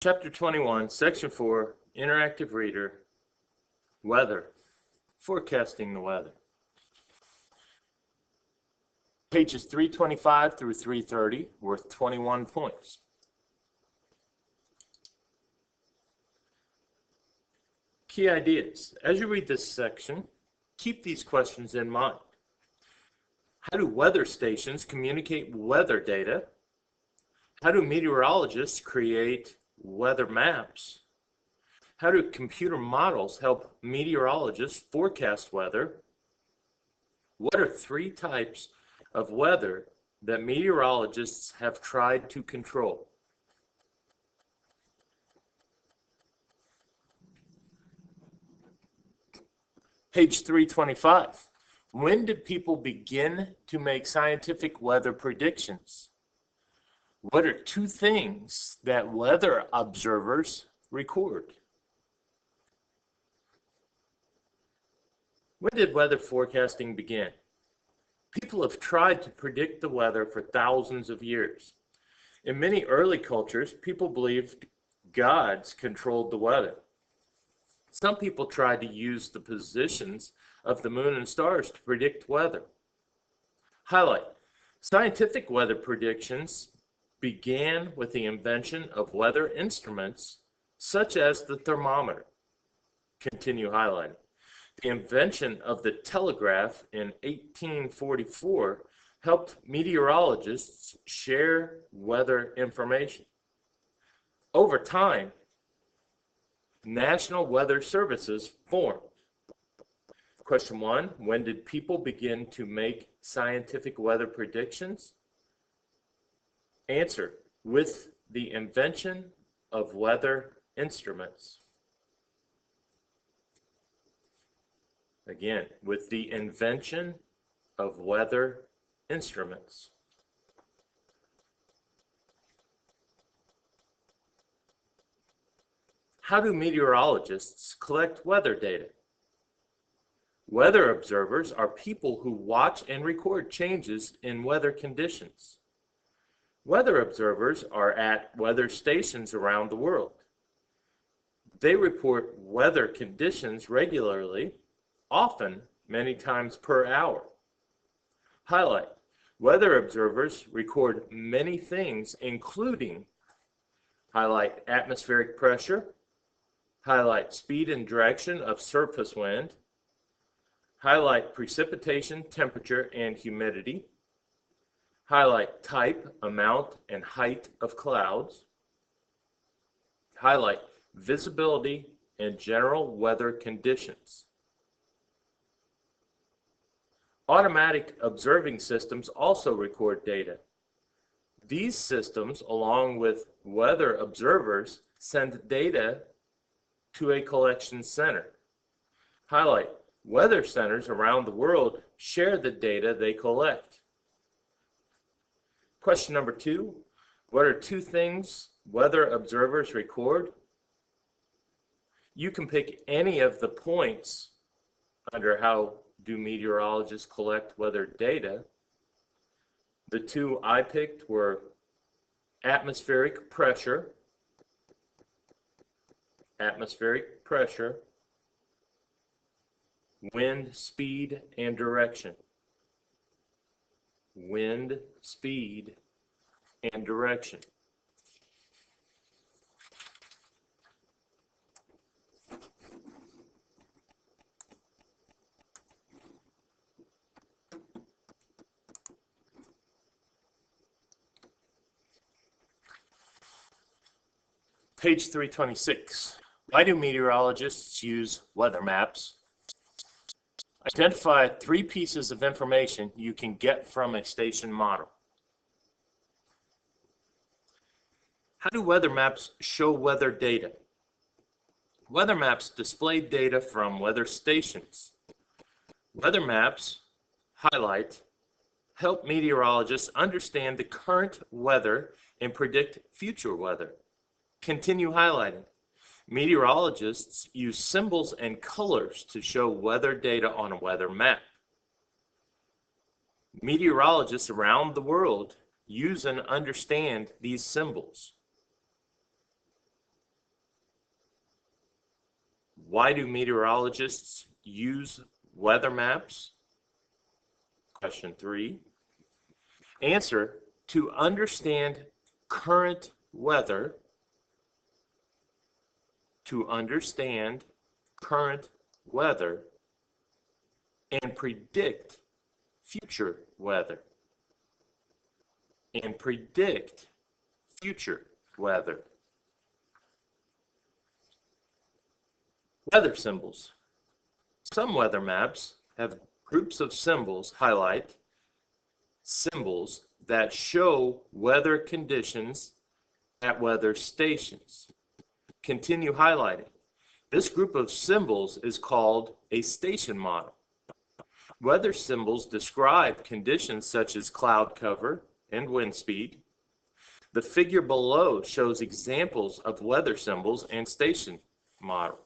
Chapter 21, Section 4, Interactive Reader, Weather, Forecasting the Weather. Pages 325 through 330, worth 21 points. Key ideas. As you read this section, keep these questions in mind. How do weather stations communicate weather data? How do meteorologists create weather maps? How do computer models help meteorologists forecast weather? What are 3 types of weather that meteorologists have tried to control? Page 325. When did people begin to make scientific weather predictions? What are 2 things that weather observers record? When did weather forecasting begin? People have tried to predict the weather for thousands of years. In many early cultures, people believed gods controlled the weather. Some people tried to use the positions of the moon and stars to predict weather. Highlight: scientific weather predictions began with the invention of weather instruments such as the thermometer. Continue highlighting. The invention of the telegraph in 1844 helped meteorologists share weather information. Over time, National Weather Services formed. Question 1, when did people begin to make scientific weather predictions? Answer: with the invention of weather instruments. Again, with the invention of weather instruments. How do meteorologists collect weather data? Weather observers are people who watch and record changes in weather conditions. Weather observers are at weather stations around the world. They report weather conditions regularly, often many times per hour. Highlight: weather observers record many things, including highlight atmospheric pressure, highlight speed and direction of surface wind, highlight precipitation, temperature, and humidity, highlight type, amount, and height of clouds, highlight visibility and general weather conditions. Automatic observing systems also record data. These systems, along with weather observers, send data to a collection center. Highlight: weather centers around the world share the data they collect. Question number 2, what are 2 things weather observers record? You can pick any of the points under how do meteorologists collect weather data. The 2 I picked were atmospheric pressure, wind speed and direction. Wind speed and direction. Page 326. Why do meteorologists use weather maps? Identify 3 pieces of information you can get from a station model. How do weather maps show weather data? Weather maps display data from weather stations. Weather maps, highlight, help meteorologists understand the current weather and predict future weather. Continue highlighting. Meteorologists use symbols and colors to show weather data on a weather map. Meteorologists around the world use and understand these symbols. why do meteorologists use weather maps? Question 3. Answer, to understand current weather, and predict future weather. Weather symbols. Some weather maps have groups of symbols that show weather conditions at weather stations. Continue highlighting. This group of symbols is called a station model. Weather symbols describe conditions such as cloud cover and wind speed. The figure below shows examples of weather symbols and station model.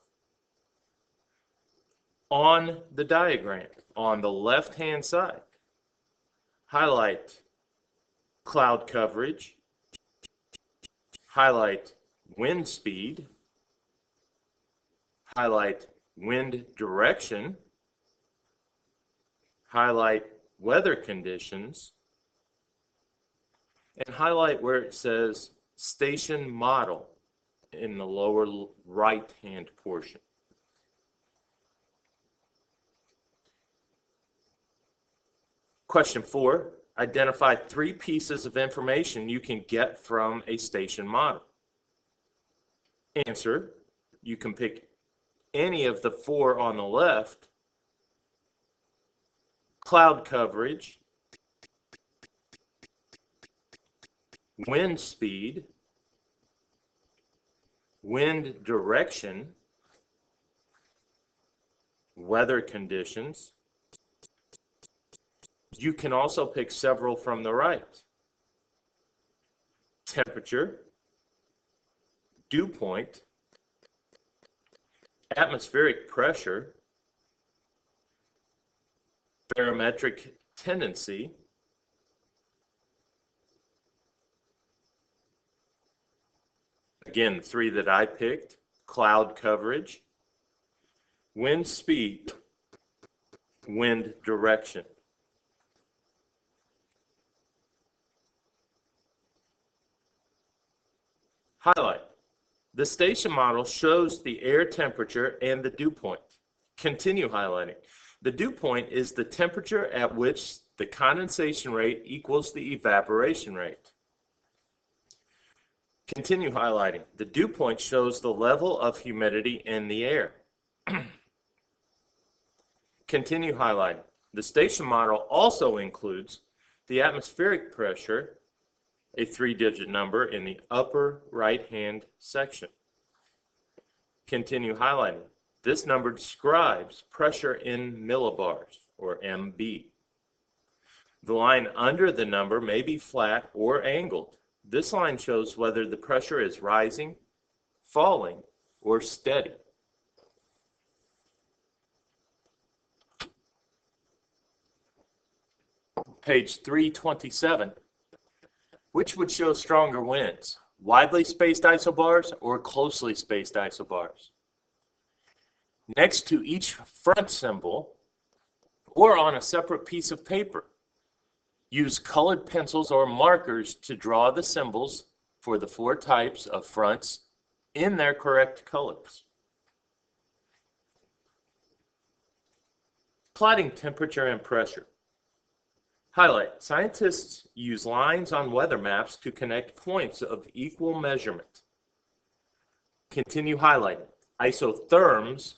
On the diagram, on the left-hand side, highlight cloud coverage, highlight wind speed, highlight wind direction, highlight weather conditions, and highlight where it says station model in the lower right-hand portion. Question 4, identify 3 pieces of information you can get from a station model. Answer, you can pick any of the 4 on the left. Cloud coverage, wind speed, wind direction, weather conditions. You can also pick several from the right. Temperature, dew point, atmospheric pressure, barometric tendency, again, 3 that I picked, cloud coverage, wind speed, wind direction. Highlight. The station model shows the air temperature and the dew point. Continue highlighting. The dew point is the temperature at which the condensation rate equals the evaporation rate. Continue highlighting. The dew point shows the level of humidity in the air. Continue highlighting. The station model also includes the atmospheric pressure, a 3-digit number in the upper right-hand section. Continue highlighting. This number describes pressure in millibars, or MB. The line under the number may be flat or angled. This line shows whether the pressure is rising, falling, or steady. Page 327. Which would show stronger winds? Widely spaced isobars or closely spaced isobars? Next to each front symbol, or on a separate piece of paper, use colored pencils or markers to draw the symbols for the 4 types of fronts in their correct colors. Plotting temperature and pressure. Highlight. Scientists use lines on weather maps to connect points of equal measurement. Continue highlighting. Isotherms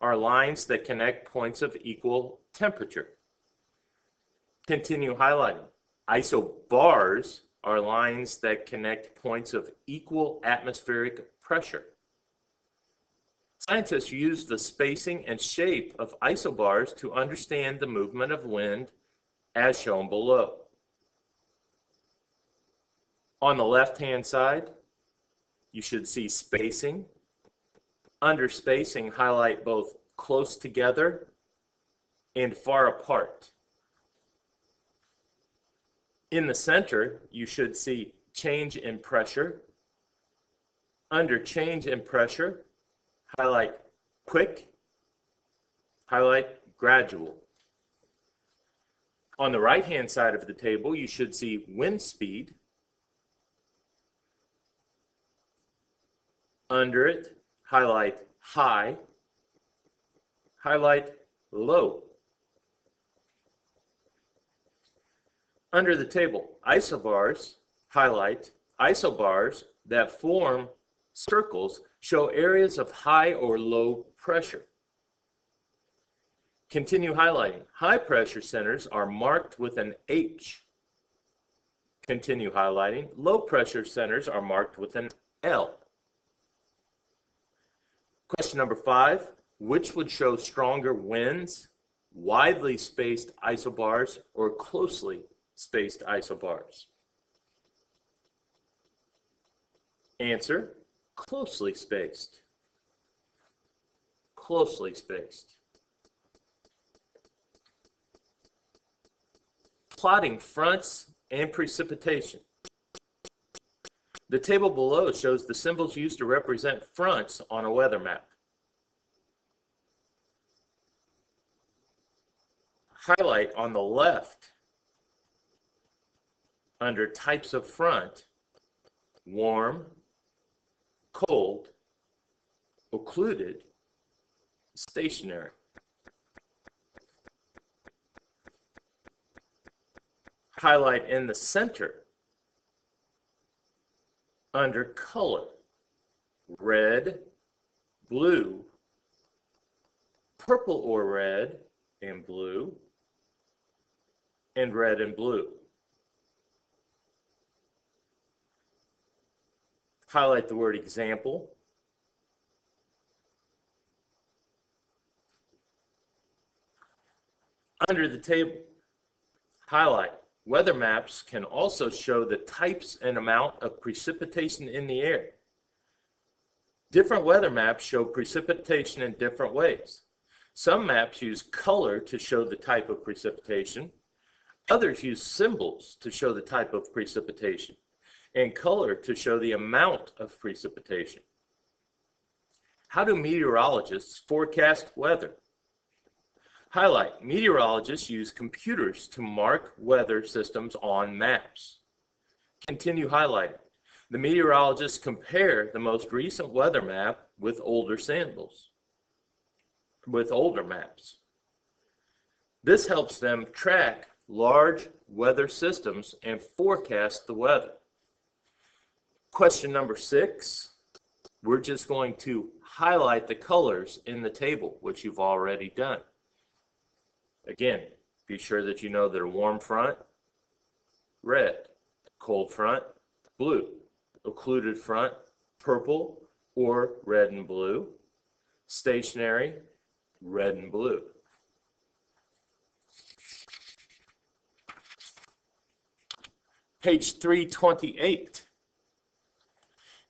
are lines that connect points of equal temperature. Continue highlighting. Isobars are lines that connect points of equal atmospheric pressure. Scientists use the spacing and shape of isobars to understand the movement of wind as shown below. On the left-hand side, you should see spacing. Under spacing, highlight both close together and far apart. In the center, you should see change in pressure. Under change in pressure, highlight quick, highlight gradual. On the right-hand side of the table, you should see wind speed. Under it, highlight high, highlight low. Under the table, isobars, highlight isobars that form circles show areas of high or low pressure. Continue highlighting. High pressure centers are marked with an H. Continue highlighting. Low pressure centers are marked with an L. Question number 5. Which would show stronger winds? Widely spaced isobars or closely spaced isobars? Answer, closely spaced. Closely spaced. Plotting fronts and precipitation. The table below shows the symbols used to represent fronts on a weather map. Highlight on the left under types of front, warm, cold, occluded, stationary. Highlight in the center under color, red, blue, purple or red and blue, and red and blue. Highlight the word example. Under the table, highlight. Weather maps can also show the types and amount of precipitation in the air. Different weather maps show precipitation in different ways. Some maps use color to show the type of precipitation. Others use symbols to show the type of precipitation, and color to show the amount of precipitation. How do meteorologists forecast weather? Highlight. Meteorologists use computers to mark weather systems on maps. Continue highlighting. The meteorologists compare the most recent weather map with older maps. This helps them track large weather systems and forecast the weather. Question number 6. We're just going to highlight the colors in the table, which you've already done. Again, be sure that you know that a warm front, red, cold front, blue, occluded front, purple or red and blue, stationary, red and blue. Page 328.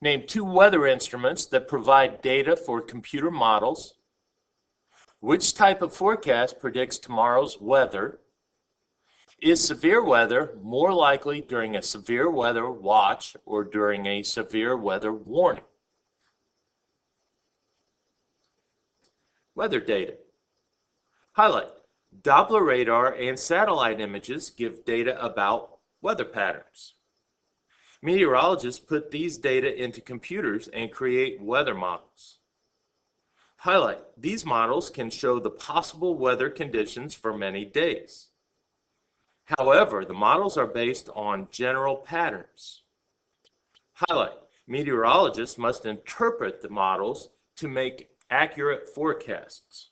Name 2 weather instruments that provide data for computer models. Which type of forecast predicts tomorrow's weather? Is severe weather more likely during a severe weather watch or during a severe weather warning? Weather data. Highlight. Doppler radar and satellite images give data about weather patterns. Meteorologists put these data into computers and create weather models. Highlight. These models can show the possible weather conditions for many days. However, the models are based on general patterns. Highlight. Meteorologists must interpret the models to make accurate forecasts.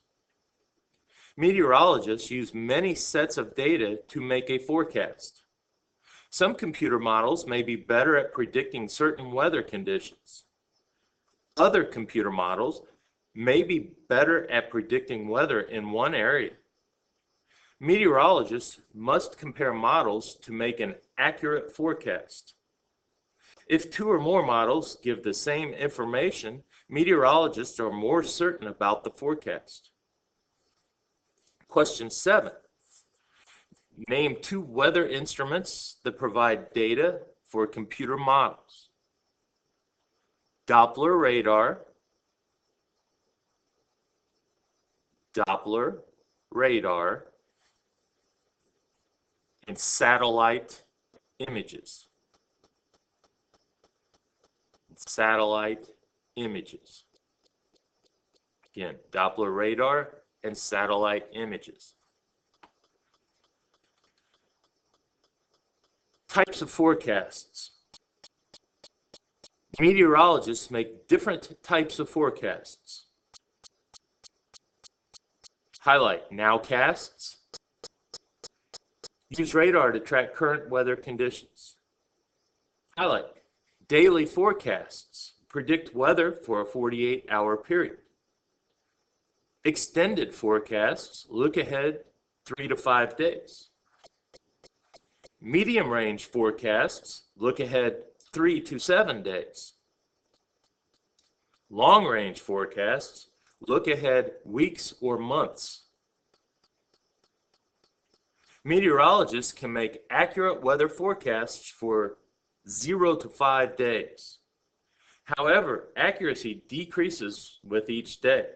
Meteorologists use many sets of data to make a forecast. Some computer models may be better at predicting certain weather conditions. Other computer models may be better at predicting weather in one area. Meteorologists must compare models to make an accurate forecast. If 2 or more models give the same information, meteorologists are more certain about the forecast. Question 7. Name 2 weather instruments that provide data for computer models. Doppler radar Doppler, radar, and satellite images. Satellite images. Again, Doppler radar and satellite images. Types of forecasts. Meteorologists make different types of forecasts. Highlight nowcasts. Use radar to track current weather conditions. Highlight daily forecasts. Predict weather for a 48-hour period. Extended forecasts look ahead 3 to 5 days. Medium range forecasts look ahead 3 to 7 days. Long range forecasts look ahead weeks or months. Meteorologists can make accurate weather forecasts for 0 to 5 days. However, accuracy decreases with each day.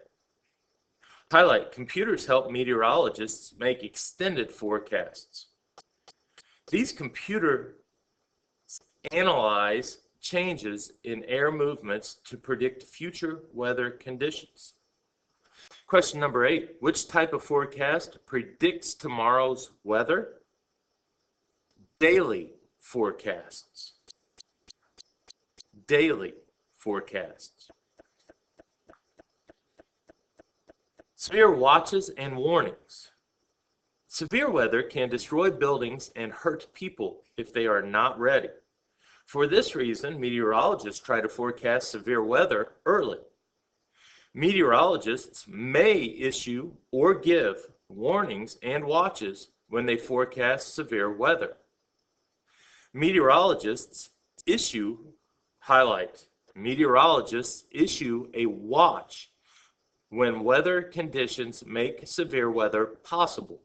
Highlight computers help meteorologists make extended forecasts. These computers analyze changes in air movements to predict future weather conditions. Question number 8, which type of forecast predicts tomorrow's weather? Daily forecasts. Daily forecasts. Severe watches and warnings. Severe weather can destroy buildings and hurt people if they are not ready. For this reason, meteorologists try to forecast severe weather early. Meteorologists may issue or give warnings and watches when they forecast severe weather. Meteorologists issue a watch when weather conditions make severe weather possible.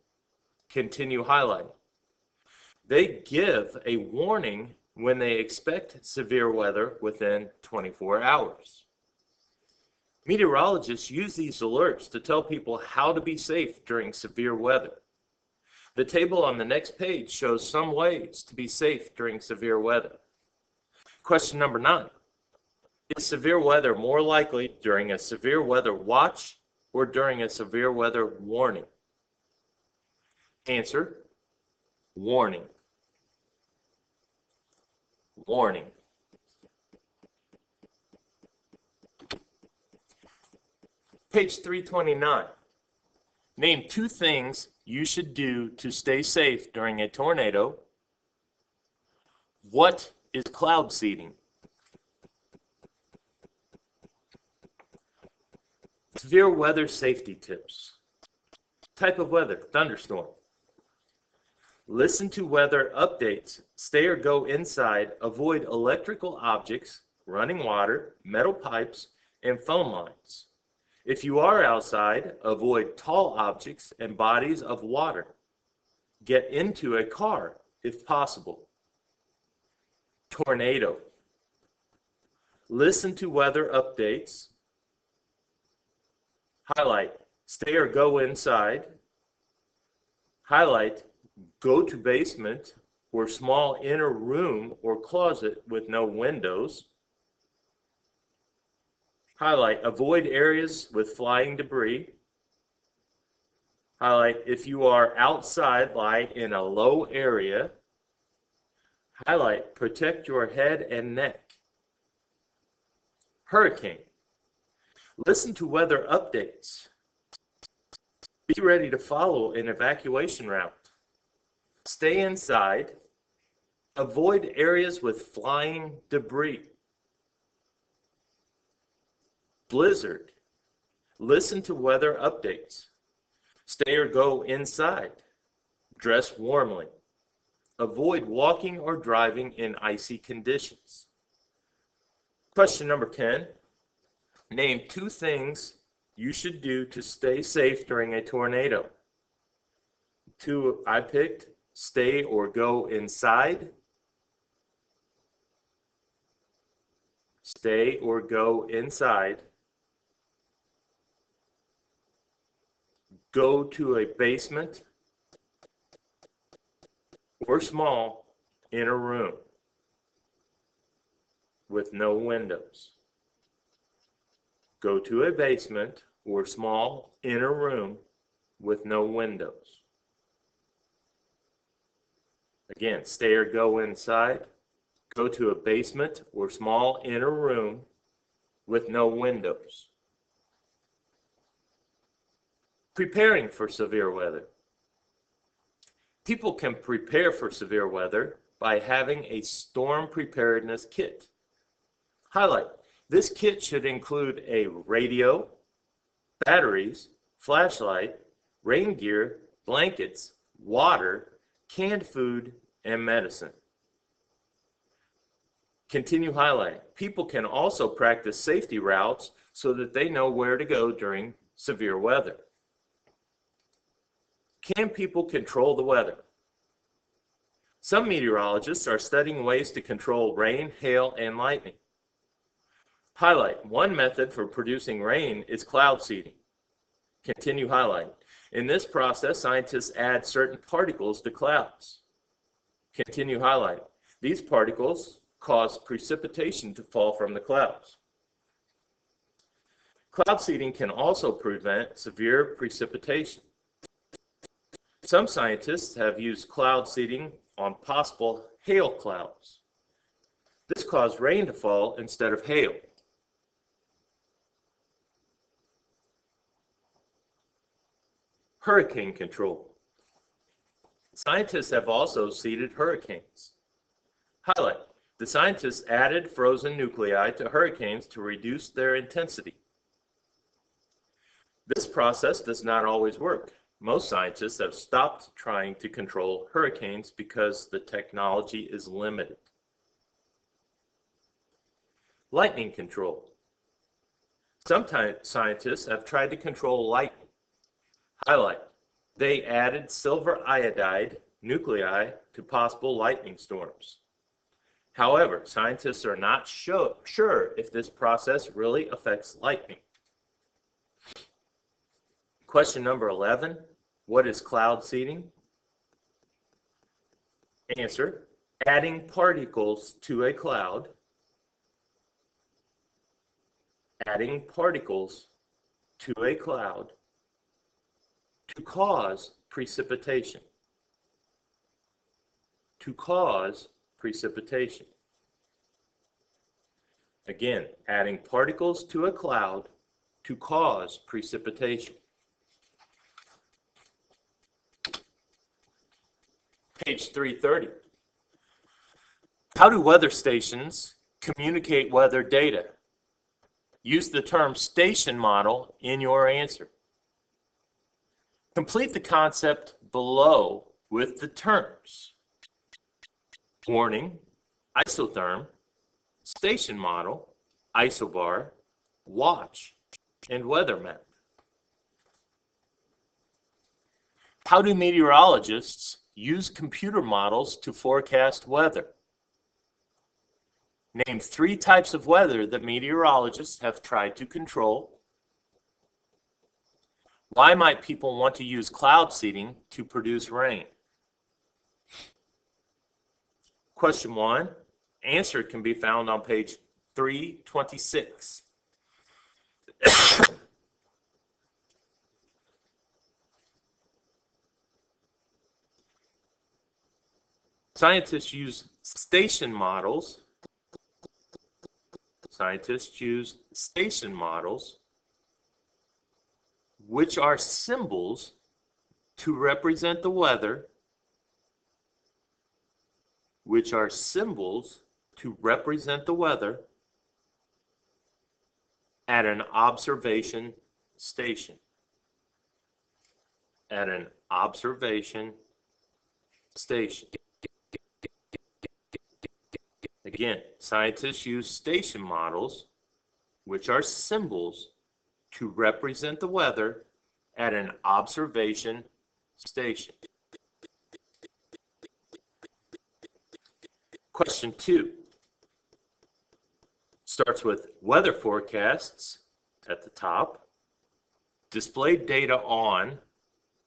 Continue highlighting. They give a warning when they expect severe weather within 24 hours. Meteorologists use these alerts to tell people how to be safe during severe weather. The table on the next page shows some ways to be safe during severe weather. Question number 9. Is severe weather more likely during a severe weather watch or during a severe weather warning? Answer, warning. Warning. Page 329. Name 2 things you should do to stay safe during a tornado. What is cloud seeding? Severe weather safety tips. Type of weather, thunderstorm. Listen to weather updates. Stay or go inside. Avoid electrical objects, running water, metal pipes, and phone lines. If you are outside, avoid tall objects and bodies of water. Get into a car if possible. Tornado. Listen to weather updates. Highlight, stay or go inside. Highlight, go to basement or small inner room or closet with no windows. Highlight, avoid areas with flying debris. Highlight, if you are outside, lie in a low area. Highlight, protect your head and neck. Hurricane. Listen to weather updates. Be ready to follow an evacuation route. Stay inside. Avoid areas with flying debris. Blizzard. Listen to weather updates. Stay or go inside. Dress warmly. Avoid walking or driving in icy conditions. Question number 10. Name 2 things you should do to stay safe during a tornado. 2 I picked, stay or go inside. Stay or go inside. Go to a basement or small inner room with no windows. Go to a basement or small inner room with no windows. Again, stay or go inside. Go to a basement or small inner room with no windows. Preparing for severe weather. People can prepare for severe weather by having a storm preparedness kit. Highlight: this kit should include a radio, batteries, flashlight, rain gear, blankets, water, canned food, and medicine. Continue highlighting. People can also practice safety routes so that they know where to go during severe weather. Can people control the weather? Some meteorologists are studying ways to control rain, hail, and lightning. Highlight: one method for producing rain is cloud seeding. Continue highlighting. In this process, scientists add certain particles to clouds. Continue highlighting. These particles cause precipitation to fall from the clouds. Cloud seeding can also prevent severe precipitation. Some scientists have used cloud seeding on possible hail clouds. This caused rain to fall instead of hail. Hurricane control. Scientists have also seeded hurricanes. Highlight: the scientists added frozen nuclei to hurricanes to reduce their intensity. This process does not always work. Most scientists have stopped trying to control hurricanes because the technology is limited. Lightning control. Sometimes scientists have tried to control lightning. Highlight: they added silver iodide nuclei to possible lightning storms. However, scientists are not sure if this process really affects lightning. Question number 11. What is cloud seeding? Answer: adding particles to a cloud. Adding particles to a cloud to cause precipitation. To cause precipitation. Again, adding particles to a cloud to cause precipitation. Page 330. How do weather stations communicate weather data? Use the term station model in your answer. Complete the concept below with the terms: warning, isotherm, station model, isobar, watch, and weather map. How do meteorologists use computer models to forecast weather? Name 3 types of weather that meteorologists have tried to control. Why might people want to use cloud seeding to produce rain? Question 1. Answer can be found on page 326. Scientists use station models. Scientists use station models, which are symbols to represent the weather, at an observation station. At an observation station. Again, scientists use station models, which are symbols to represent the weather at an observation station. Question 2 starts with weather forecasts at the top, displayed data on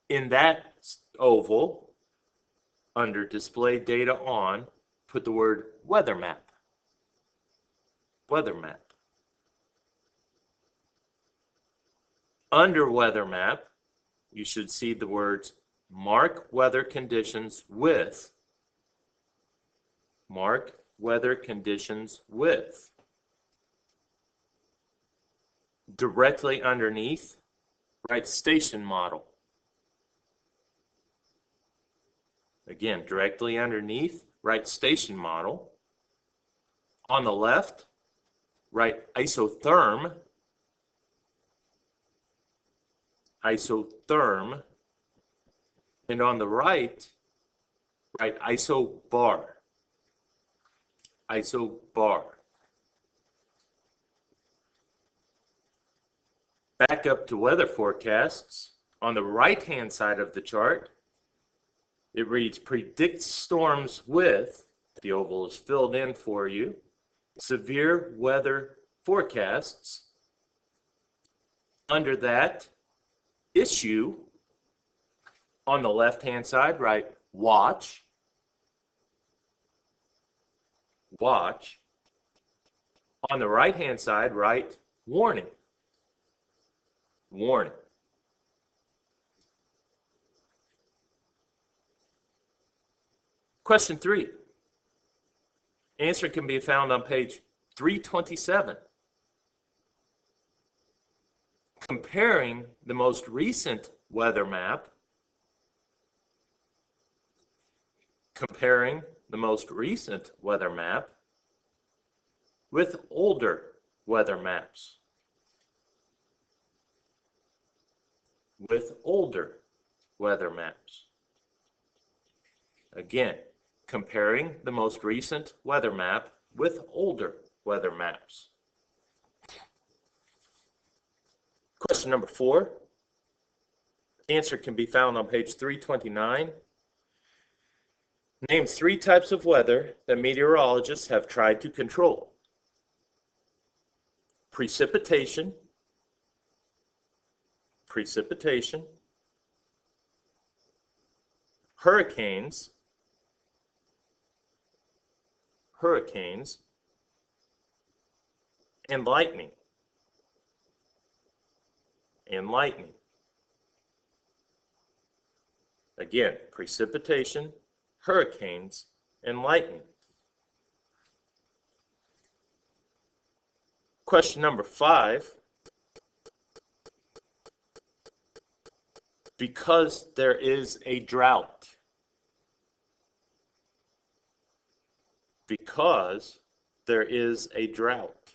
In that oval, under Display Data On, put the word Weather Map. Weather Map. Under Weather Map, you should see the words Mark Weather Conditions with. Mark Weather Conditions with. Directly underneath, write Station Model. Again, directly underneath, write Station Model. On the left, write Isotherm. Isotherm. And on the right, write Isobar. Isobar. Back up to weather forecasts. On the right-hand side of the chart, it reads predict storms with, the oval is filled in for you, severe weather forecasts. Under that issue, on the left-hand side, write watch. Watch. On the right-hand side, write warning. Warning. Question 3. Answer can be found on page 327. Comparing the most recent weather map. Comparing the most recent weather map with older weather maps. With older weather maps. Again, comparing the most recent weather map with older weather maps. Question number 4. Answer can be found on page 329. Name 3 types of weather that meteorologists have tried to control. Precipitation, precipitation, hurricanes, hurricanes, and lightning, and lightning. Again, precipitation, hurricanes, and lightning. Question number 5. Because there is a drought. Because there is a drought.